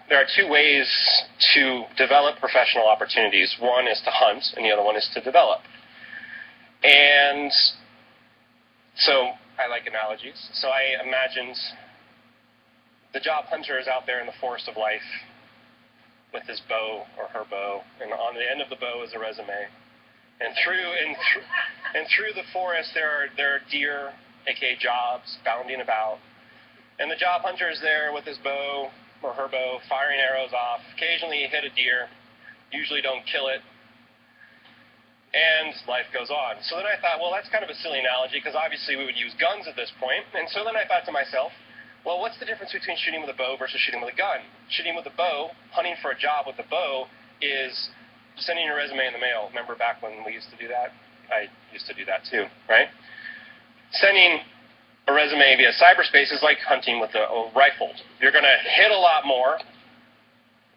there are two ways to develop professional opportunities. One is to hunt, and the other one is to develop. And so I like analogies. So I imagined the job hunter is out there in the forest of life with his bow or her bow, and on the end of the bow is a resume. And through the forest there are deer, aka jobs, bounding about. And the job hunter is there with his bow or her bow, firing arrows off. Occasionally you hit a deer, usually don't kill it, and life goes on. So then I thought, well, that's kind of a silly analogy, because obviously we would use guns at this point. And so then I thought to myself, well, what's the difference between shooting with a bow versus shooting with a gun? Shooting with a bow, hunting for a job with a bow, is sending your resume in the mail. Remember back when we used to do that? I used to do that too, right? Sending a resume via cyberspace is like hunting with a rifle. You're going to hit a lot more,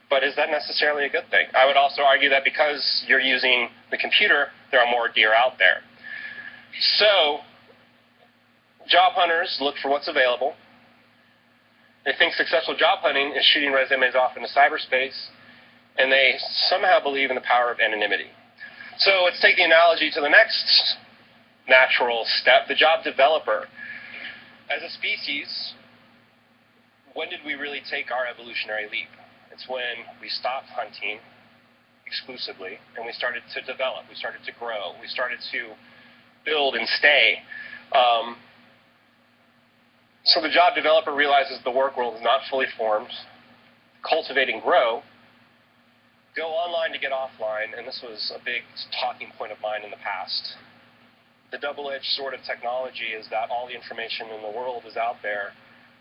but is that necessarily a good thing? I would also argue that because you're using the computer, there are more deer out there. So job hunters look for what's available. They think successful job hunting is shooting resumes off into cyberspace, and they somehow believe in the power of anonymity. So let's take the analogy to the next natural step, the job developer. As a species, when did we really take our evolutionary leap? It's when we stopped hunting exclusively and we started to develop, we started to grow, we started to build and stay. So the job developer realizes the work world is not fully formed. Cultivate and grow. Go online to get offline, and this was a big talking point of mine in the past. The double-edged sword of technology is that all the information in the world is out there.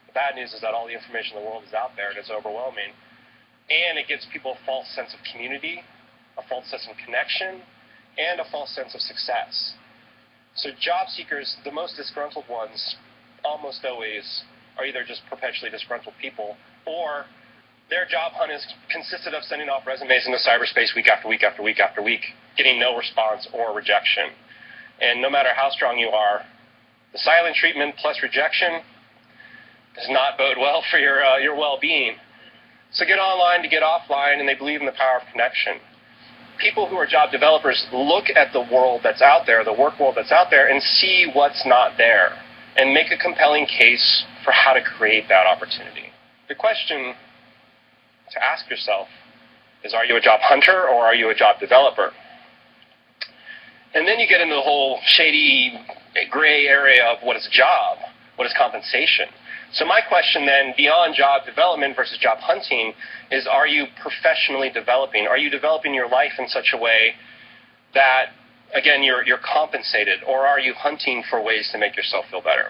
The bad news is that all the information in the world is out there, and it's overwhelming. And it gives people a false sense of community, a false sense of connection, and a false sense of success. So job seekers, the most disgruntled ones, almost always are either just perpetually disgruntled people, or their job hunt is consisted of sending off resumes into cyberspace week after week after week after week, getting no response or rejection. And no matter how strong you are, the silent treatment plus rejection does not bode well for your well-being. So get online to get offline, and they believe in the power of connection. People who are job developers look at the world that's out there, the work world that's out there, and see what's not there, and make a compelling case for how to create that opportunity. The question to ask yourself is, are you a job hunter or are you a job developer? And then you get into the whole shady gray area of what is a job, what is compensation. So my question then, beyond job development versus job hunting, is, are you professionally developing? Are you developing your life in such a way that, again, you're compensated, or are you hunting for ways to make yourself feel better?